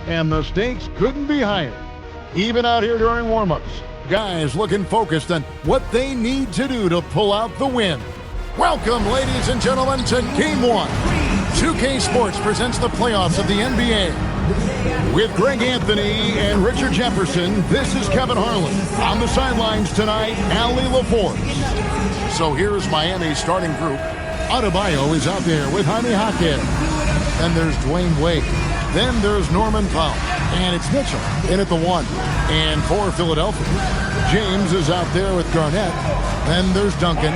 and the stakes couldn't be higher. Even out here during warm-ups, guys looking focused on what they need to do to pull out the win. Welcome, ladies and gentlemen, to Game 1. 2K Sports presents the playoffs of the NBA. With Greg Anthony and Richard Jefferson, this is Kevin Harlan. On the sidelines tonight, Allie LaForce. So here's Miami's starting group. Adebayo is out there with Jaime Jaquez. Then there's Dwayne Wade. Then there's Norman Powell. And it's Mitchell in at the 1. And for Philadelphia, James is out there with Garnett. Then there's Duncan.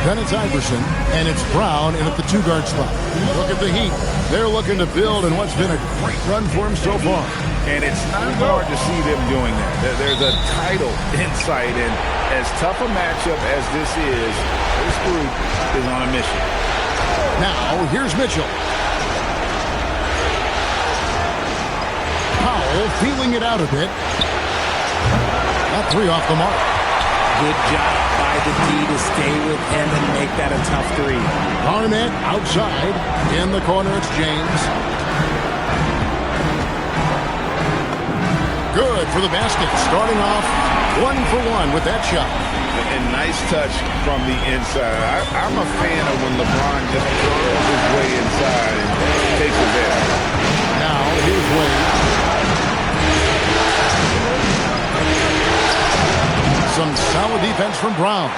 Then it's Iverson. And it's Brown in at the 2-guard spot. Look at the Heat. They're looking to build in what's been a great run for them so far. And it's not hard to see them doing that. There's a title insight, and as tough a matchup as this group is on a mission. Now, here's Mitchell. Powell feeling it out a bit. That 3 off the mark. Good job by the D to stay with him and make that a tough 3. Garnett outside. In the corner, it's James. Good for the basket. Starting off 1 for 1 with that shot. And nice touch from the inside. I'm a fan of when LeBron just throws his way inside and takes advantage. Now, here's Wade. Some solid defense from Brown.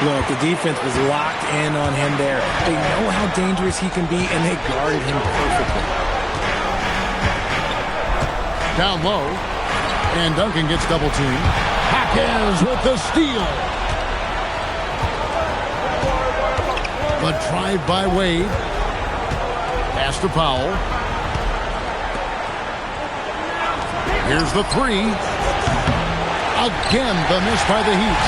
Look, the defense was locked in on him there. They know how dangerous he can be, and they guarded him perfectly. Down low. And Duncan gets double-teamed. Jaquez with the steal. But drive by Wade. Pass to Powell. Here's the 3. Again, the miss by the Heat.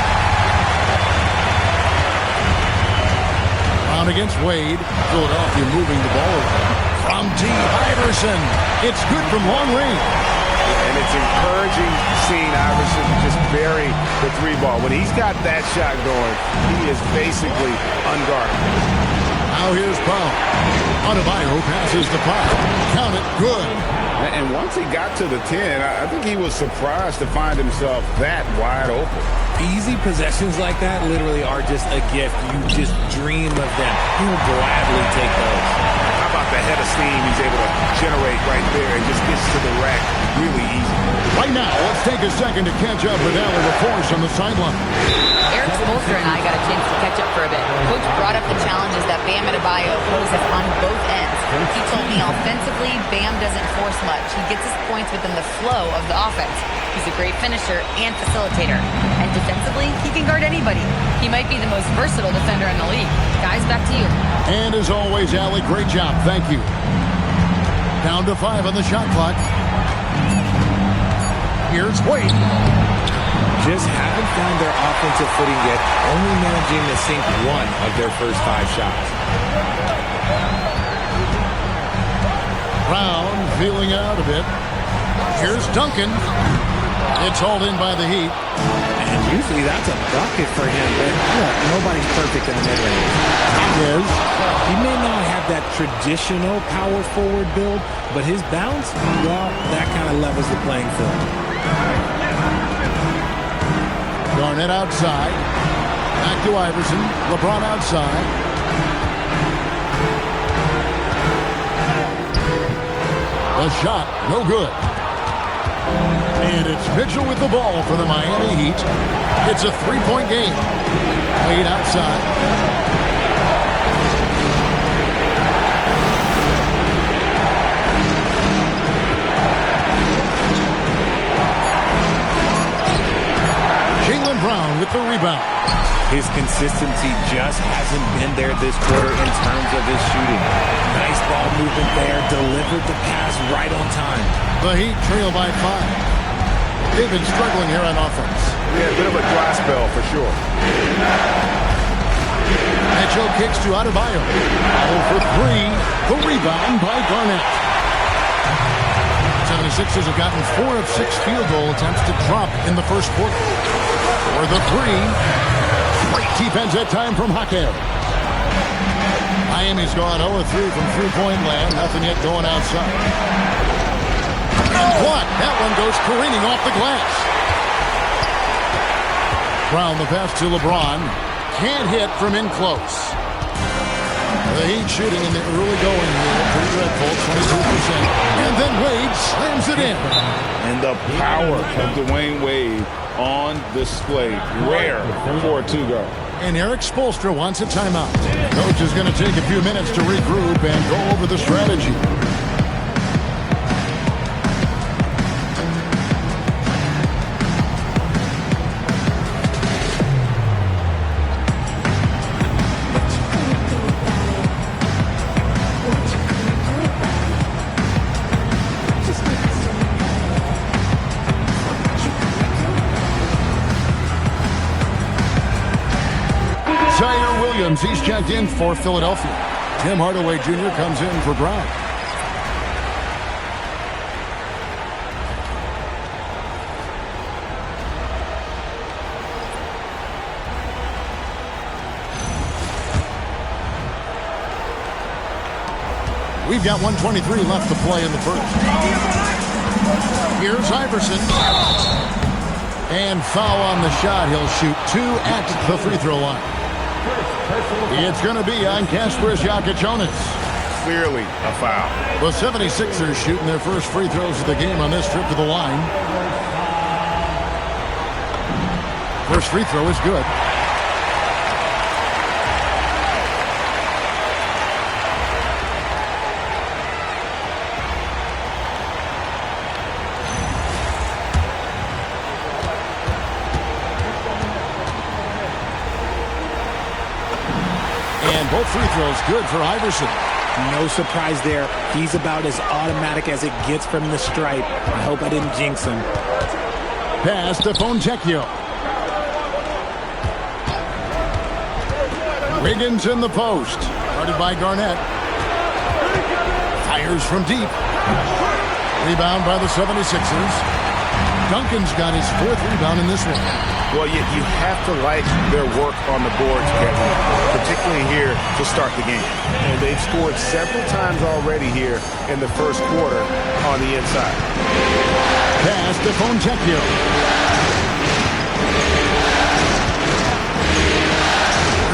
Brown against Wade. Philadelphia moving the ball around. From T. Iverson. It's good from long range. And it's encouraging seeing Iverson just bury the 3 ball. When he's got that shot going, he is basically unguardable. Now here's Powell. Adebayo passes the puck. Count it. Good. And once he got to the 10, I think he was surprised to find himself that wide open. Easy possessions like that literally are just a gift. You just dream of them. He'll gladly take those. How about the head of steam he's able to generate right there and just gets to the rack really easy. Right now, let's take a second to catch up with Allie LaForce on the sideline. Eric Spoelstra and I got a chance to catch up for a bit. Coach brought up the challenges that Bam Adebayo poses on both ends. He told me offensively, Bam doesn't force much. He gets his points within the flow of the offense. He's a great finisher and facilitator. And defensively, he can guard anybody. He might be the most versatile defender in the league. Guys, back to you. And as always, Allie, great job. Thank you. Down to 5 on the shot clock. Here's Wade. Just haven't found their offensive footing yet, only managing to sink 1 of their first 5 shots. Brown feeling it out a bit. Here's Duncan. It's hauled in by the Heat. And usually that's a bucket for him, but nobody's perfect in the mid-range. He may not have that traditional power forward build, but his bounce, well, that kind of levels the playing field. Garnett outside. Back to Iverson. LeBron outside. The shot, no good. And it's Mitchell with the ball for the Miami Heat. It's a 3-point game. Wade outside. Brown with the rebound. His consistency just hasn't been there this quarter in terms of his shooting. Nice ball movement there. Delivered the pass right on time. The Heat trail by 5. They've been struggling here on offense. Yeah, a bit of a dry spell for sure. Mitchell kicks to Adebayo. All for 3. The rebound by Garnett. 76ers have gotten 4 of 6 field goal attempts to drop in the first quarter. For the 3. Great defense that time from Jaquez. Miami's gone 0-3 from three-point land. Nothing yet going outside. That one goes careening off the glass. Brown, the pass to LeBron. Can't hit from in close. The Heat shooting in the early going here. Pretty dreadful, 22%. And then Wade slams it in. And the power of Dwayne Wade on display. Rare for a two-guard. And Eric Spoelstra wants a timeout. Coach is going to take a few minutes to regroup and go over the strategy. He's checked in for Philadelphia. Tim Hardaway Jr. comes in for Brown. We've got 1:23 left to play in the first. Here's Iverson. And foul on the shot. He'll shoot 2 at the free throw line. It's going to be on Kasparas Jakuponis. Clearly a foul. The 76ers shooting their first free throws of the game on this trip to the line. First free throw is good. Both free throws good for Iverson. No surprise there. He's about as automatic as it gets from the stripe. I hope I didn't jinx him. Pass to Fontecchio. Wiggins in the post. Guarded by Garnett. Fires from deep. Rebound by the 76ers. Duncan's got his 4th rebound in this one. Well, you have to like their work on the boards, Kevin, particularly here to start the game. And they've scored several times already here in the first quarter on the inside. Pass to Fontecchio.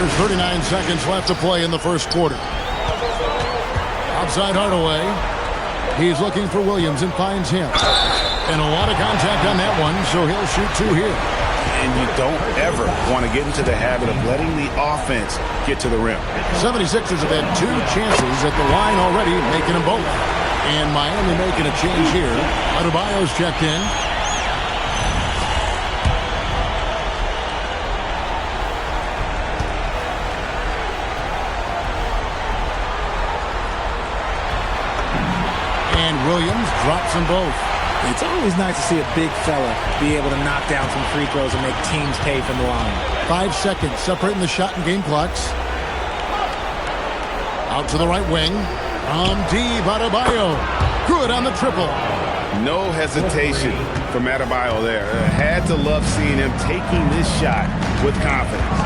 There's 39 seconds left to play in the first quarter. Outside Hardaway. He's looking for Williams and finds him. And a lot of contact on that one, so he'll shoot 2 here. And you don't ever want to get into the habit of letting the offense get to the rim. 76ers have had 2 chances at the line already, making them both. And Miami making a change here. Adebayo's checked in. And Williams drops them both. It's always nice to see a big fella be able to knock down some free throws and make teams pay from the line. 5 seconds separating the shot and game clocks. Out to the right wing. From deep, Adebayo. Good on the triple. No hesitation from Adebayo there. Had to love seeing him taking this shot with confidence.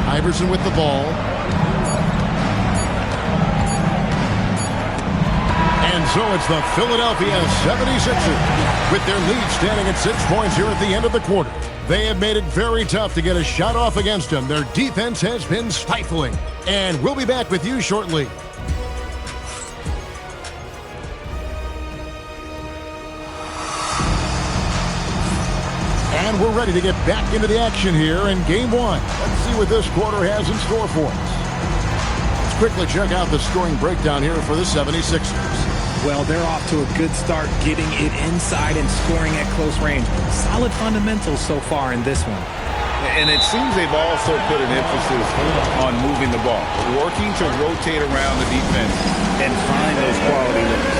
Iverson with the ball. And so it's the Philadelphia 76ers with their lead standing at 6 points here at the end of the quarter. They have made it very tough to get a shot off against them. Their defense has been stifling. And we'll be back with you shortly. And we're ready to get back into the action here in Game 1. Let's see what this quarter has in store for us. Let's quickly check out the scoring breakdown here for the 76ers. Well, they're off to a good start getting it inside and scoring at close range. Solid fundamentals so far in this one. And it seems they've also put an emphasis on moving the ball, working to rotate around the defense and find those quality looks.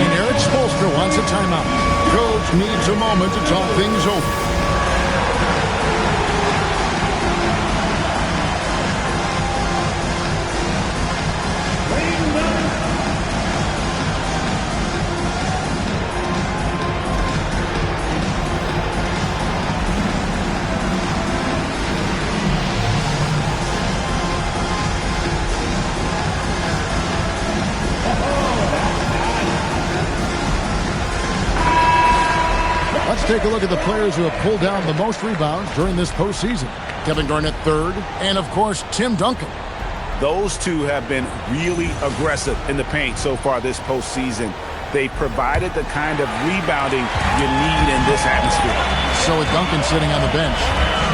And Eric Spoelstra wants a timeout. Coach needs a moment to talk things over. take a look at the players who have pulled down the most rebounds during this postseason. Kevin Garnett third, and of course, Tim Duncan. Those two have been really aggressive in the paint so far this postseason. They provided the kind of rebounding you need in this atmosphere. So with Duncan sitting on the bench,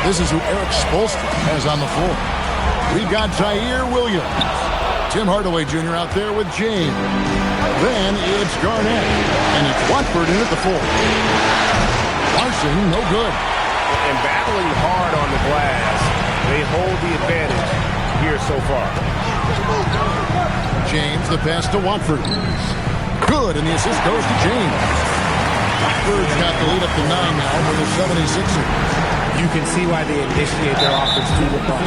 this is who Eric Spoelstra has on the floor. We've got Zaire Williams. Tim Hardaway Jr. out there with James. Then it's Garnett. And it's Watford in at the 4. Larson, no good. And battling hard on the glass, they hold the advantage here so far. James, the pass to Watford. Good, and the assist goes to James. Watford's got the lead up to 9 now for the 76ers. You can see why they initiate their offense through LeBron.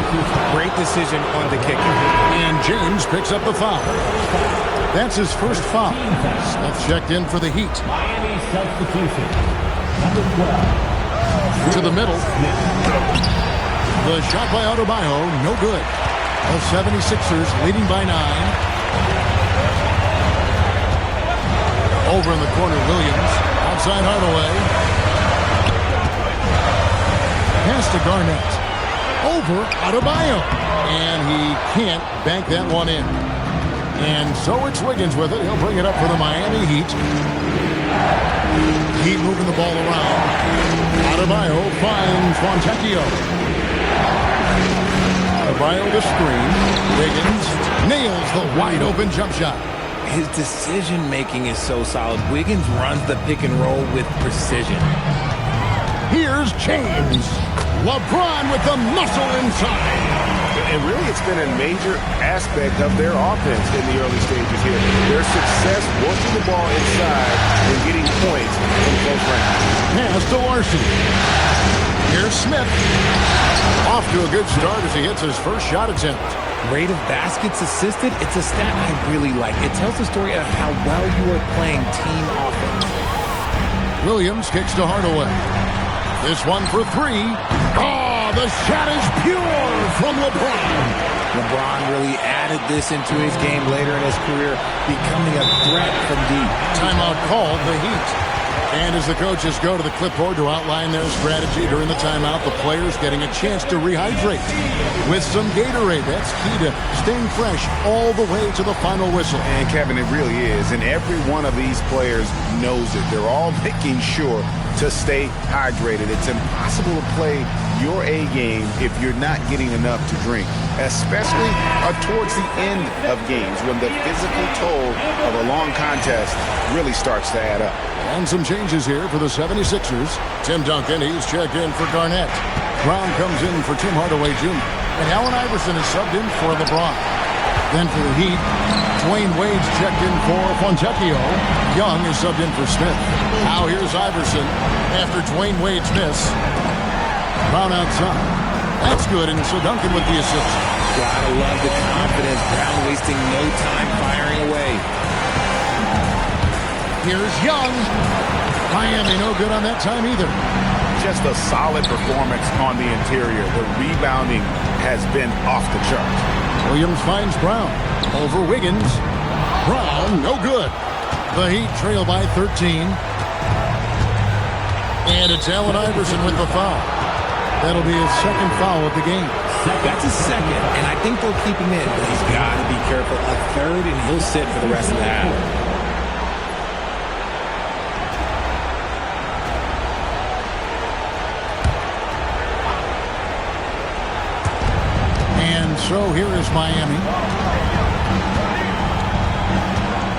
Great decision on the kick. And James picks up the foul. That's his first foul. Smith checked in for the Heat. Miami substitution. Number 12. To the middle. The shot by Adebayo, no good. The 76ers leading by 9. Over in the corner, Williams. Outside Hardaway. Pass to Garnett. Over Adebayo. And he can't bank that one in. And so it's Wiggins with it. He'll bring it up for the Miami Heat. Heat moving the ball around. Adebayo finds Fontecchio. Adebayo the screen. Wiggins nails the wide open jump shot. His decision-making is so solid. Wiggins runs the pick and roll with precision. Here's James. LeBron with the muscle inside. And really, it's been a major aspect of their offense in the early stages here. Their success working the ball inside and getting points from close range. Pass to Larson. Here's Smith. Off to a good start as he hits his first shot attempt. Rate of baskets assisted, it's a stat I really like. It tells the story of how well you are playing team offense. Williams kicks to Hardaway. This one for 3. Oh, the shot is pure from LeBron. LeBron really added this into his game later in his career, becoming a threat from deep. Timeout called, the Heat. And as the coaches go to the clipboard to outline their strategy during the timeout, the players getting a chance to rehydrate with some Gatorade. That's key to staying fresh all the way to the final whistle. And Kevin, it really is. And every one of these players knows it. They're all making sure to stay hydrated. It's impossible to play your A game if you're not getting enough to drink, especially towards the end of games when the physical toll of a long contest really starts to add up. And some changes here for the 76ers. Tim Duncan, he's checked in for Garnett. Brown comes in for Tim Hardaway Jr. And Allen Iverson is subbed in for LeBron. Then for the Heat, Dwayne Wade's checked in for Fontecchio. Young is subbed in for Smith. Now here's Iverson after Dwayne Wade's miss. Brown outside. That's good, and so Duncan with the assist. Gotta love the confidence. Brown wasting no time firing away. Here's Young. Miami no good on that time either. Just a solid performance on the interior. The rebounding has been off the charts. Williams finds Brown. Over Wiggins. Brown, no good. The Heat trail by 13. And it's Allen Iverson with the foul. That'll be his second foul of the game. That's his second, and I think they'll keep him in, but he's got to be careful. A third, and he'll sit for the rest of the half. So here is Miami.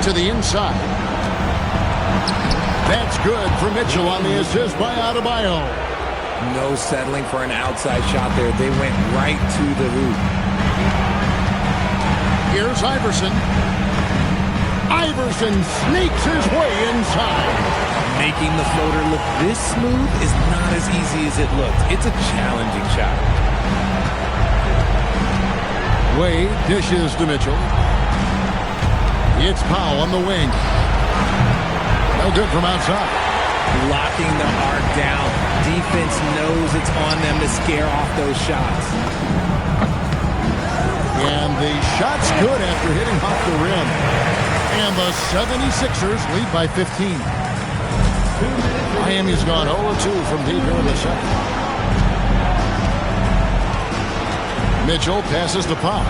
To the inside. That's good for Mitchell on the assist by Adebayo. No settling for an outside shot there. They went right to the hoop. Here's Iverson. Iverson sneaks his way inside. Making the floater look this smooth is not as easy as it looks. It's a challenging shot. Wade dishes to Mitchell. It's Powell on the wing. No good from outside. Locking the arc down. Defense knows it's on them to scare off those shots. And the shot's good after hitting off the rim. And the 76ers lead by 15. Miami's gone 0-2 from deep here in the second. Mitchell passes to Pop.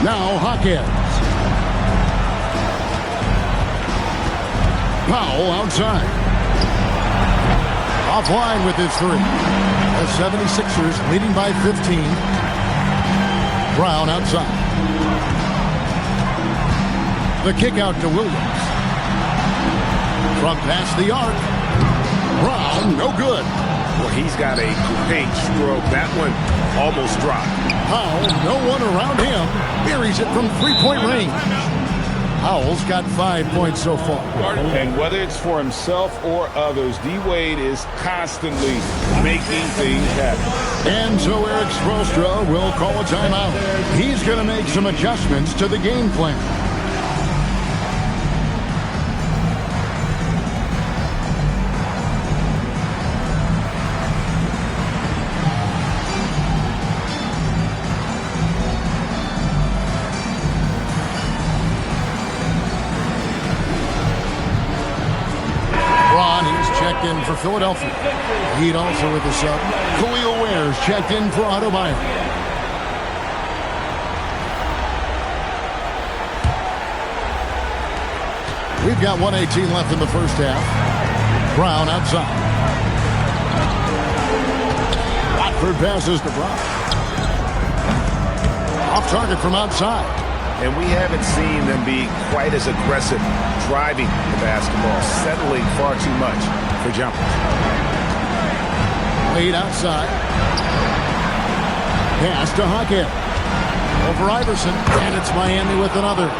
Now Hawkins. Powell outside. Offline with his three. The 76ers leading by 15. Brown outside. The kick out to Williams. From past the arc. Brown, no good. Well, he's got a great stroke. That one almost dropped. Powell, no one around him. Buries it from three-point range. Powell's got 5 points so far. And whether it's for himself or others, D-Wade is constantly making things happen. And so Eric Spoelstra will call a timeout. He's going to make some adjustments to the game plan. In for Philadelphia. Heat also with the sub. Khalil Ware's checked in for Adebayo. We've got 1:18 left in the first half. Brown outside. Watford passes to Brown. Off target from outside. And we haven't seen them be quite as aggressive driving the basketball, settling far too much for jumpers. Lead outside. Pass to Hawkins. Over Iverson, and it's Miami with another.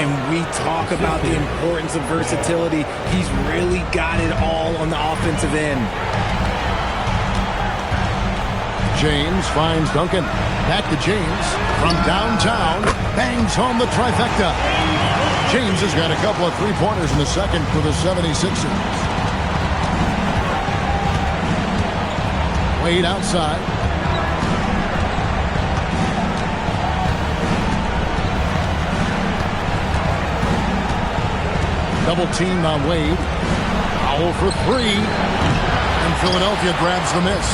And we talk about the importance of versatility. He's really got it all on the offensive end. James finds Duncan. Back to James. From downtown, bangs home the trifecta. James has got a couple of three-pointers in the second for the 76ers. Wade outside. Double teamed on Wade. Powell for three. And Philadelphia grabs the miss.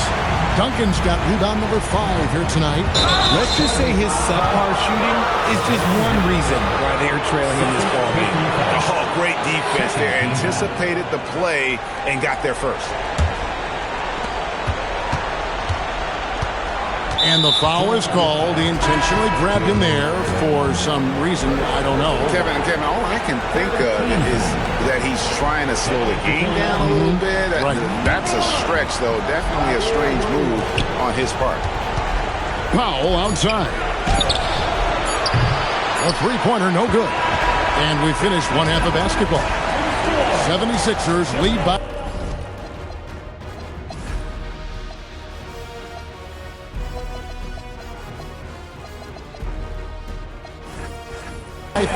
Duncan's got rebound number 5 here tonight. Let's just say his subpar shooting is just one reason why they're trailing in this ball game. Oh, great defense there. Anticipated the play and got there first. And the foul is called. He intentionally grabbed him there for some reason. I don't know. Kevin, all I can think of is that he's trying to slow the game down a little bit. Right. That's a stretch, though. Definitely a strange move on his part. Powell outside. A three-pointer, no good. And we finished one half of basketball. 76ers lead by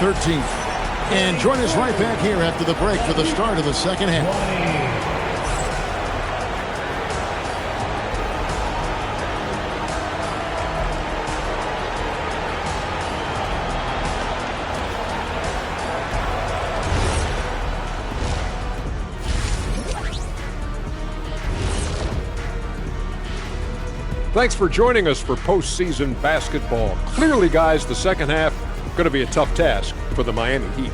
13. And join us right back here after the break for the start of the second half. Thanks for joining us for postseason basketball. Clearly, guys, the second half going to be a tough task for the Miami Heat.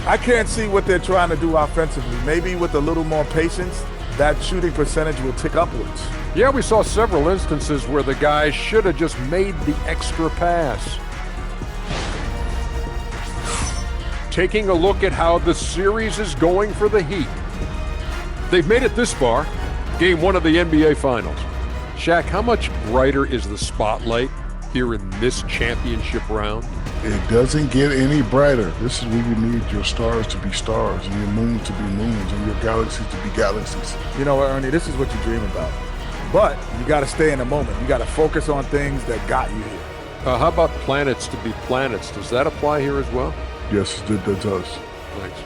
I can't see what they're trying to do offensively. Maybe with a little more patience, that shooting percentage will tick upwards. Yeah, we saw several instances where the guys should have just made the extra pass. Taking a look at how the series is going for the Heat. They've made it this far, game 1 of the NBA Finals. Shaq, how much brighter is the spotlight here in this championship round? It doesn't get any brighter. This is where you need your stars to be stars and your moons to be moons and your galaxies to be galaxies. You know what, Ernie, this is what you dream about. But you got to stay in the moment. You got to focus on things that got you here. How about planets to be planets? Does that apply here as well? Yes, it does. Thanks.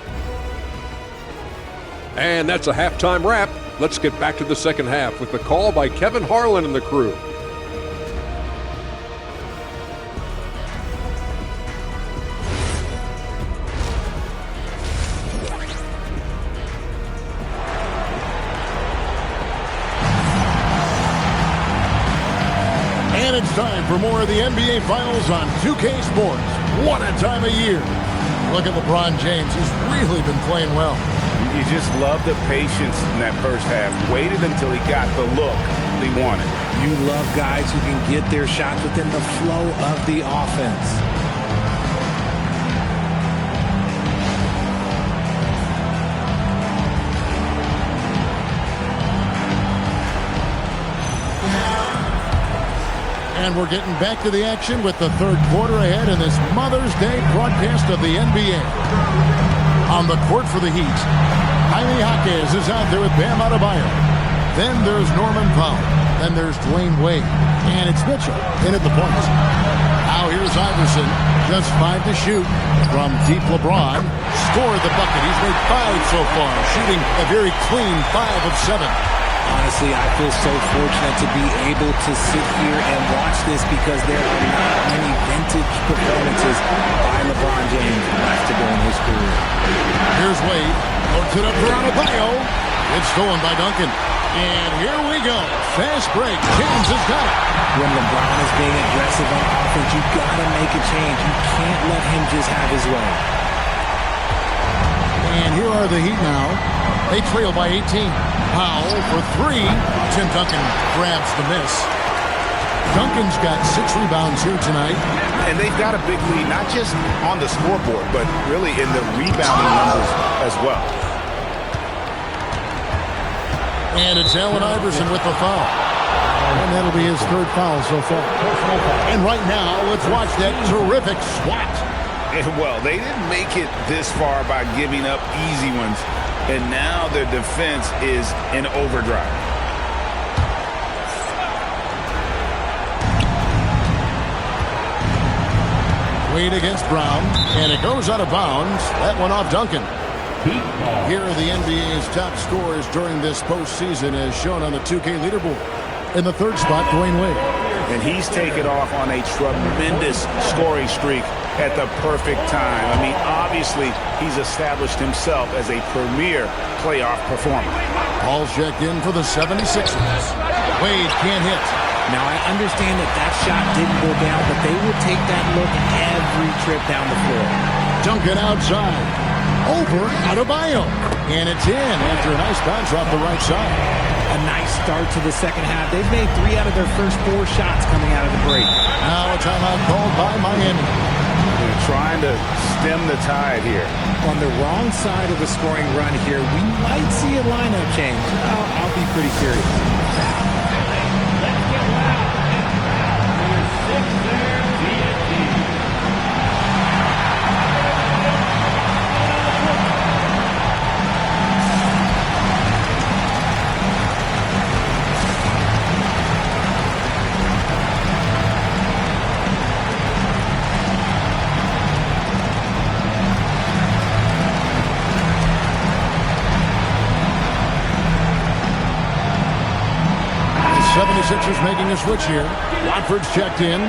And that's a halftime wrap. Let's get back to the second half with the call by Kevin Harlan and the crew. It's time for more of the NBA Finals on 2K Sports. What a time of year. Look at LeBron James. He's really been playing well. You just love the patience in that first half. Waited until he got the look he wanted. You love guys who can get their shots within the flow of the offense. And we're getting back to the action with the third quarter ahead in this Mother's Day broadcast of the NBA. On the court for the Heat, Jaime Jaquez is out there with Bam Adebayo. Then there's Norman Powell. Then there's Dwayne Wade. And it's Mitchell in at the point. Now here's Iverson. Just 5 to shoot. From deep, LeBron scored the bucket. He's made 5 so far, shooting a very clean 5 of 7. Honestly, I feel so fortunate to be able to sit here and watch this because there are not many vintage performances by LeBron James left to go in his career. Here's Wade. Puts it up for Adebayo. It's stolen by Duncan. And here we go. Fast break. James has got it. When LeBron is being aggressive on offense, you've got to make a change. You can't let him just have his way. And here are the Heat now. They trail by 18. Powell for 3. Tim Duncan grabs the miss. Duncan's got 6 rebounds here tonight. And they've got a big lead, not just on the scoreboard, but really in the rebounding numbers as well. And it's Allen Iverson with the foul. And that'll be his 3rd foul so far. And right now, let's watch that terrific swat. And well, they didn't make it this far by giving up easy ones. And now their defense is in overdrive. Wade against Brown, and it goes out of bounds. That one off Duncan. Here are the NBA's top scorers during this postseason as shown on the 2K leaderboard. In the 3rd spot, Dwayne Wade. And he's taken off on a tremendous scoring streak at the perfect time. I mean, obviously, he's established himself as a premier playoff performer. Paul's checked in for the 76ers. Wade can't hit. Now, I understand that shot didn't go down, but they will take that look every trip down the floor. Duncan outside. Over Adebayo. And it's in after a nice bounce off the right side. A nice start to the second half. They've made 3 out of their first 4 shots coming out of the break. Now a timeout called by Miami. They're trying to stem the tide here. On the wrong side of the scoring run here, we might see a lineup change. I'll be pretty curious. Let's get loud. Number 6 there, TNT. The 76ers making a switch here. Watford's checked in.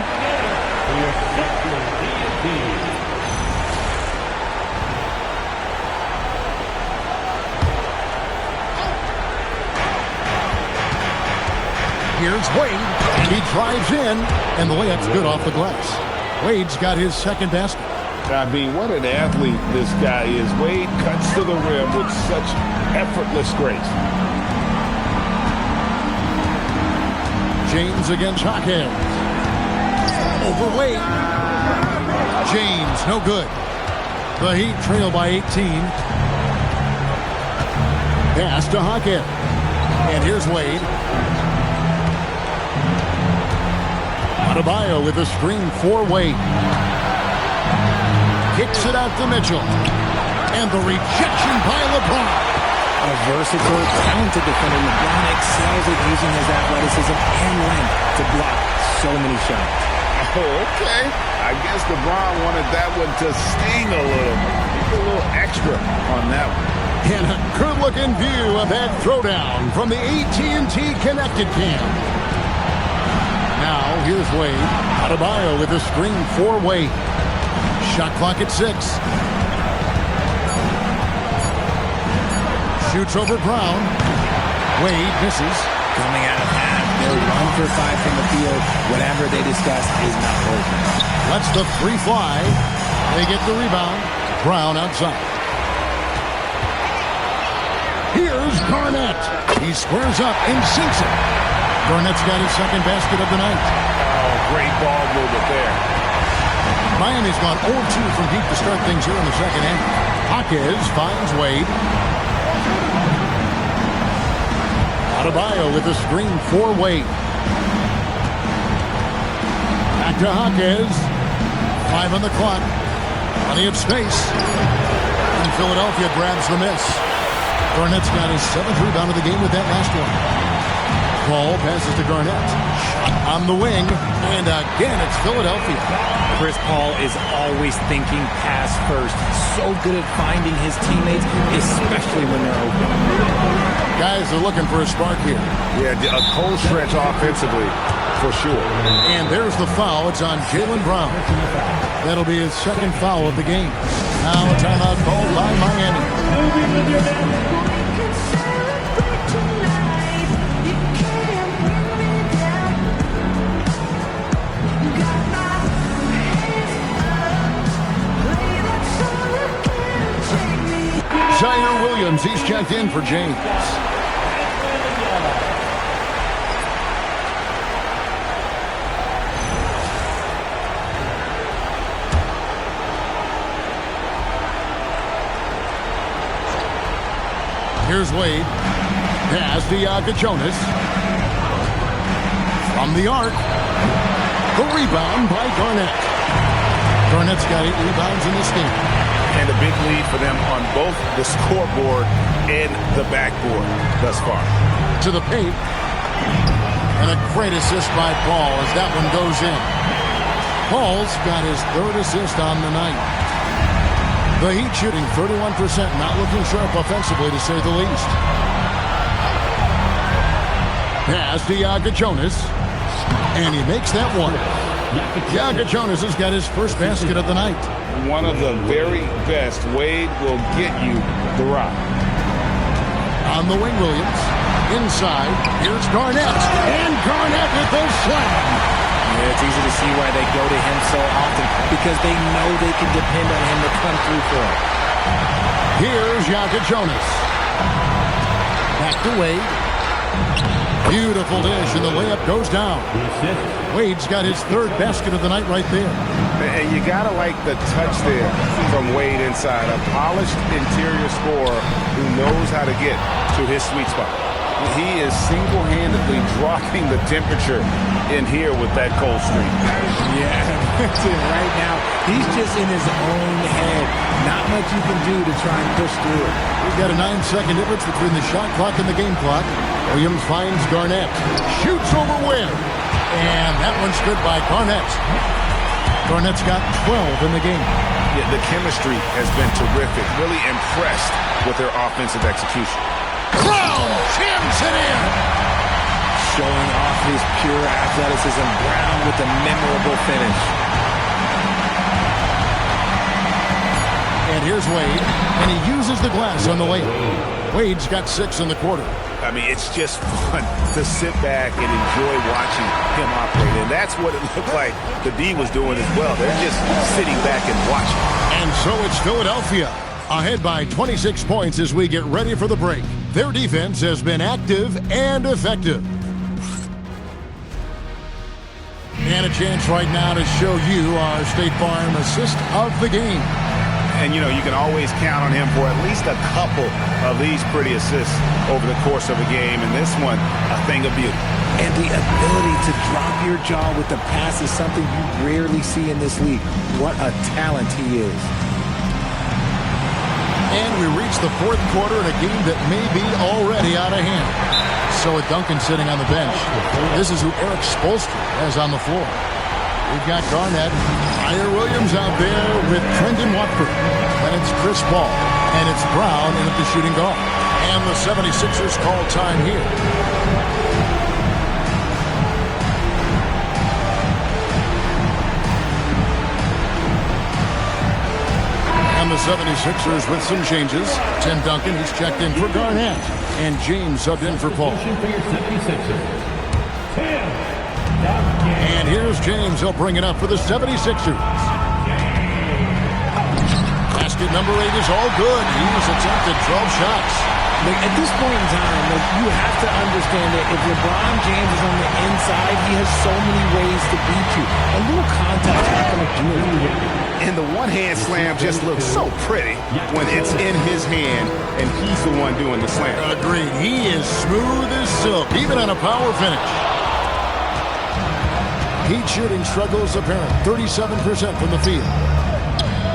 Here's Wade, and he drives in, and the layup's good off the glass. Wade's got his 2nd basket. I mean, what an athlete this guy is. Wade cuts to the rim with such effortless grace. James against Jaquez. Over Wade. James, no good. The Heat trail by 18. Pass to Jaquez. And here's Wade. Adebayo with a screen for Wade. Kicks it out to Mitchell. And the rejection by LeBron. A versatile, talented defender, LeBron excels at using his athleticism and length to block so many shots. Oh, okay. I guess LeBron wanted that one to sting a little. Maybe a little extra on that one. And a good-looking view of that throwdown from the AT&T Connected Cam. Now, here's Wade. Adebayo with a screen for Wade. Shot clock at 6. Shoots over Brown. Wade misses. Coming out of half, Their 1 for 5 from the field, whatever they discuss, is not working. Lets the free fly. They get the rebound. Brown outside. Here's Garnett. He squares up and sinks it. Garnett's got his second basket of the night. Oh, great ball movement there. Miami's gone 0-2 from deep to start things here in the second half. Hawkins finds Wade. Adebayo with a screen for Wade. Back to Hawkins. 5 on the clock. Plenty of space. And Philadelphia grabs the miss. Garnett's got his 7th rebound of the game with that last one. Paul passes to Garnett. On the wing. And again, it's Philadelphia. Chris Paul is always thinking pass first. So good at finding his teammates, especially when they're open. Guys are looking for a spark here. Yeah, a cold stretch offensively, for sure. And there's the foul. It's on Jaylen Brown. That'll be his second foul of the game. Now a timeout called by Miami. Zaire Williams, he's checked in for James. Here's Wade. Pass to Jonas. From the arc. The rebound by Garnett. Garnett's got 8 rebounds in this game. And a big lead for them on both the scoreboard and the backboard thus far. To the paint. And a great assist by Paul as that one goes in. Paul's got his 3rd assist on the night. The Heat shooting 31%, not looking sharp offensively to say the least. Pass to Jonas. And he makes that one. Jonas has got his first basket of the night. One of the very best. Wade will get you the rock. On the wing, Williams. Inside, here's Garnett. And Garnett with the slam. Yeah, it's easy to see why they go to him so often, because they know they can depend on him to come through for him. Here's Jonas. Back to Wade. Beautiful dish, and the layup goes down. Wade's got his 3rd basket of the night right there. And you got to like the touch there from Wade inside. A polished interior scorer who knows how to get to his sweet spot. He is single-handedly dropping the temperature in here with that cold streak. Yeah, that's it. Right now, he's just in his own head. Not much you can do to try and push through it. We've got a 9-second difference between the shot clock and the game clock. Williams finds Garnett. Shoots over Wynn. And that one's good by Garnett. Garnett's got 12 in the game. Yeah, the chemistry has been terrific. Really impressed with their offensive execution. Brown jams it in. Showing off his pure athleticism. Brown with a memorable finish. And here's Wade, and he uses the glass on the layup. Wade's got 6 in the quarter. I mean, it's just fun to sit back and enjoy watching him operate. And that's what it looked like the D was doing as well. They're just sitting back and watching. And so it's Philadelphia, ahead by 26 points as we get ready for the break. Their defense has been active and effective. And a chance right now to show you our State Farm assist of the game. And, you know, you can always count on him for at least a couple of these pretty assists over the course of a game. And this one, a thing of beauty. And the ability to drop your jaw with the pass is something you rarely see in this league. What a talent he is. And we reach the 4th quarter in a game that may be already out of hand. So with Duncan sitting on the bench, this is who Eric Spoelstra has on the floor. We've got Garnett, Zaire Williams out there with Trendon Watford. Then it's Chris Paul, and it's Brown in at the shooting guard. And the 76ers call time here. And the 76ers with some changes. Tim Duncan, he's checked in for Garnett. And James subbed in for Paul. Here's James. He'll bring it up for the 76ers. Basket number 8 is all good. He's attempted 12 shots. Like, at this point in time, like, you have to understand that if LeBron James is on the inside, he has so many ways to beat you. A little contact is not going to do it. And the one-hand slam just looks so pretty when it's in his hand and he's the one doing the slam. Agreed. He is smooth as silk, even on a power finish. Heat shooting struggles apparent. 37% from the field.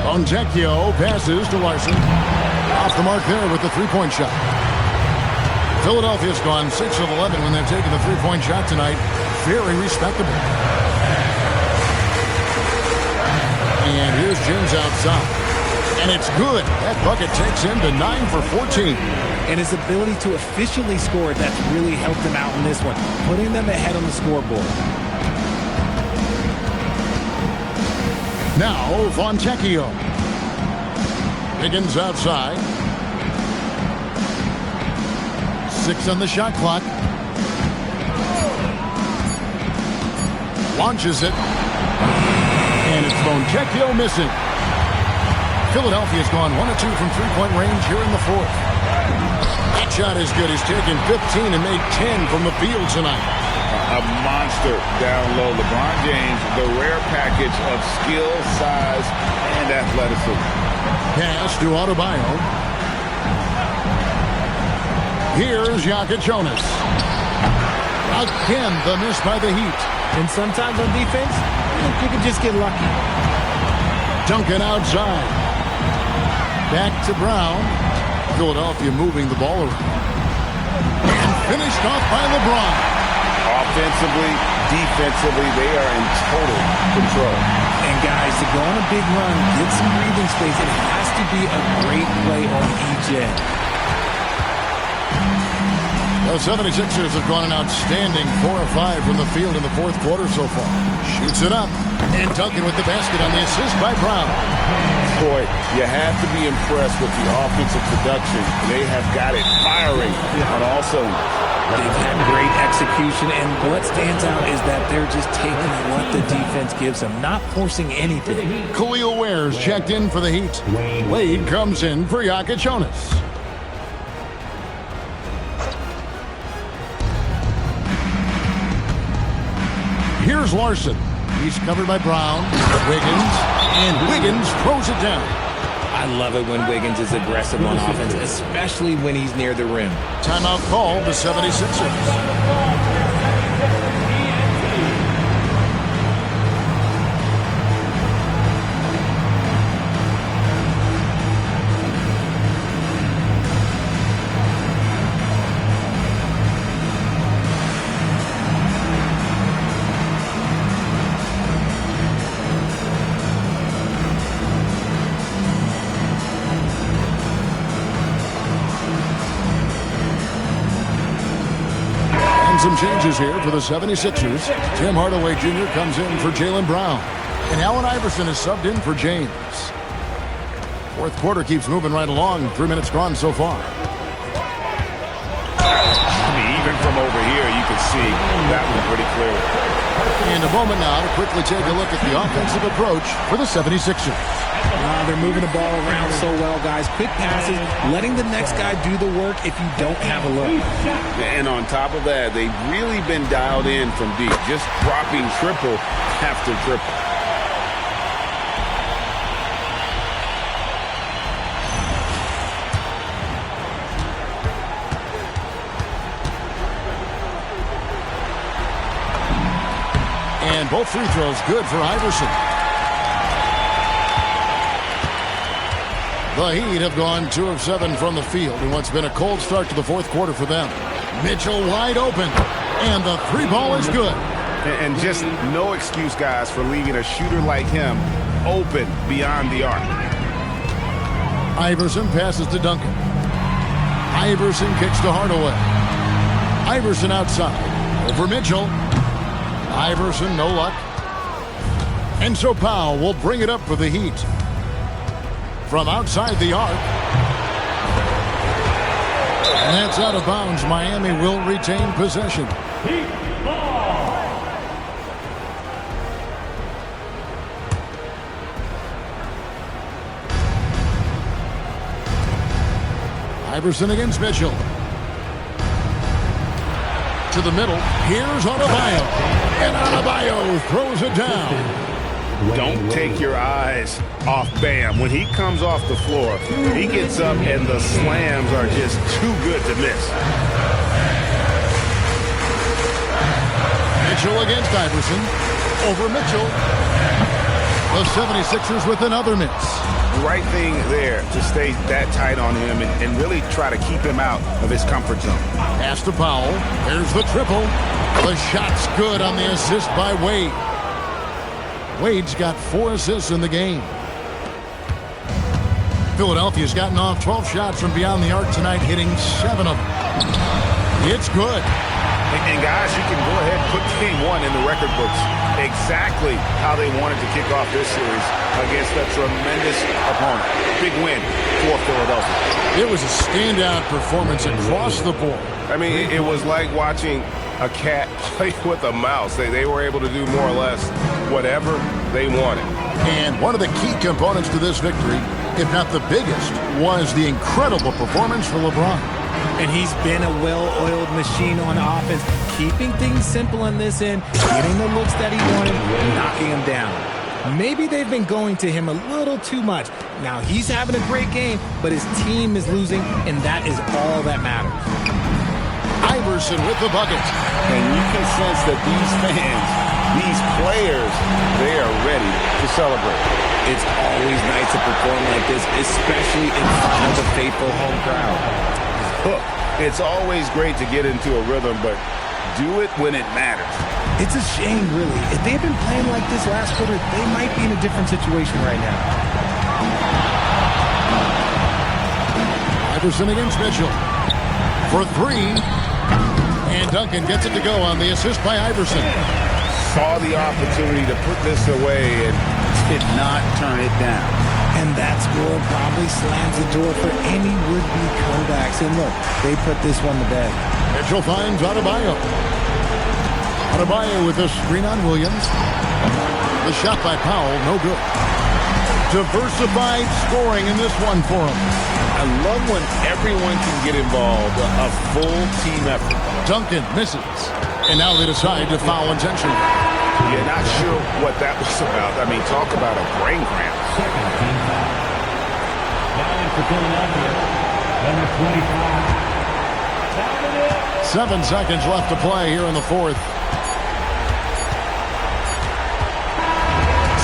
Fontecchio passes to Larson. Off the mark there with the three-point shot. Philadelphia's gone 6 of 11 when they've taken the three-point shot tonight. Very respectable. And here's James outside. And it's good. That bucket takes him to 9 for 14. And his ability to efficiently score, that's really helped him out in this one, putting them ahead on the scoreboard. Now, Fontecchio. Higgins outside. 6 on the shot clock. Launches it. And it's Fontecchio missing. Philadelphia's gone 1 of 2 from three-point range here in the fourth. That shot is good. He's taken 15 and made 10 from the field tonight. A monster down low. LeBron James, the rare package of skill, size, and athleticism. Pass to Adebayo. Here's Jonas. Again, the miss by the Heat. And sometimes on defense, you can just get lucky. Duncan outside. Back to Brown. Philadelphia moving the ball around. And finished off by LeBron. Offensively, defensively, they are in total control. And guys, to go on a big run, get some breathing space, it has to be a great play on each end. The 76ers have gone an outstanding 4 of 5 from the field in the fourth quarter so far. Shoots it up. And Duncan with the basket on the assist by Brown. Boy, you have to be impressed with the offensive production. They have got it firing on all cylinders. They've had great execution, and what stands out is that they're just taking what the defense gives them, not forcing anything. Khalil Ware's checked in for the Heat. Wade comes in for Jonas. Here's Larson. He's covered by Brown, Wiggins, and Wiggins throws it down. I love it when Wiggins is aggressive on offense, especially when he's near the rim. Timeout call, the 76ers. Some changes here for the 76ers. Tim Hardaway Jr. comes in for Jaylen Brown. And Allen Iverson is subbed in for James. Fourth quarter keeps moving right along. 3 minutes gone so far. I mean, even from over here, you can see that one pretty clearly. And a moment now to quickly take a look at the offensive approach for the 76ers. They're moving the ball around so well, guys. Quick passes, letting the next guy do the work if you don't have a look. And on top of that, they've really been dialed in from deep, just dropping triple after triple. And both free throws good for Iverson. The Heat have gone 2 of 7 from the field in what's been a cold start to the fourth quarter for them. Mitchell wide open, and the three ball is good. And just no excuse, guys, for leaving a shooter like him open beyond the arc. Iverson passes to Duncan. Iverson kicks to Hardaway. Iverson outside. Over Mitchell. Iverson, no luck. And so Powell will bring it up for the Heat. From outside the arc. And that's out of bounds. Miami will retain possession. Iverson against Mitchell. To the middle. Here's Adebayo. And Adebayo throws it down. Don't take your eyes off Bam. When he comes off the floor, he gets up and the slams are just too good to miss. Mitchell against Iverson. Over Mitchell. The 76ers with another miss. Right thing there to stay that tight on him and really try to keep him out of his comfort zone. Pass to Powell. There's the triple. The shot's good on the assist by Wade. Wade's got 4 assists in the game. Philadelphia's gotten off 12 shots from beyond the arc tonight, hitting 7 of them. It's good. And guys, you can go ahead and put game 1 in the record books exactly how they wanted to kick off this series against a tremendous opponent. Big win for Philadelphia. It was a standout performance across the board. I mean, it was like watching a cat play with a mouse. They were able to do more or less whatever they wanted. And one of the key components to this victory, if not the biggest, was the incredible performance for LeBron. And he's been a well-oiled machine on offense, keeping things simple on this end, getting the looks that he wanted, and knocking them down. Maybe they've been going to him a little too much. Now he's having a great game, but his team is losing, and that is all that matters. Iverson with the bucket. And you can sense that these fans, these players, they are ready to celebrate. It's always nice to perform like this, especially in front of the faithful home crowd. Look, it's always great to get into a rhythm, but do it when it matters. It's a shame, really. If they had been playing like this last quarter, they might be in a different situation right now. Iverson against Mitchell. For 3. And Duncan gets it to go on the assist by Iverson. Saw the opportunity to put this away and did not turn it down. And that score probably slams the door for any would-be comebacks. And look, they put this one to bed. Mitchell finds Adebayo. Adebayo with the screen on Williams. The shot by Powell, no good. Diversified scoring in this one for him. I love when everyone can get involved, a full team effort. Duncan misses. And now they decide to foul intentionally. You're not sure what that was about. I mean, talk about a brain cramp. Second team foul. Now in for Philadelphia, number 25. 7 seconds left to play here in the 4th.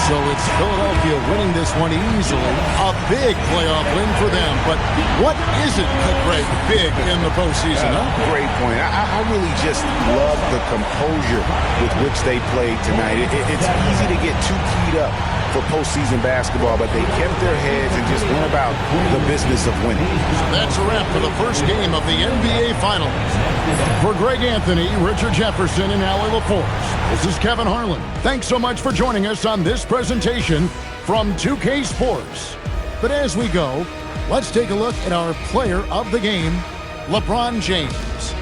So it's Philadelphia winning this one easily. A big playoff win for them. But what isn't Craig big in the postseason? Great point. I really just love the composure with which they played tonight. It's easy to get too keyed up for postseason basketball, but they kept their heads and just went about the business of winning. So that's a wrap for the first game of the NBA Finals. For Greg Anthony, Richard Jefferson, and Allie LaForce, this is Kevin Harlan. Thanks so much for joining us on this presentation from 2K Sports. But as we go, let's take a look at our player of the game, LeBron James.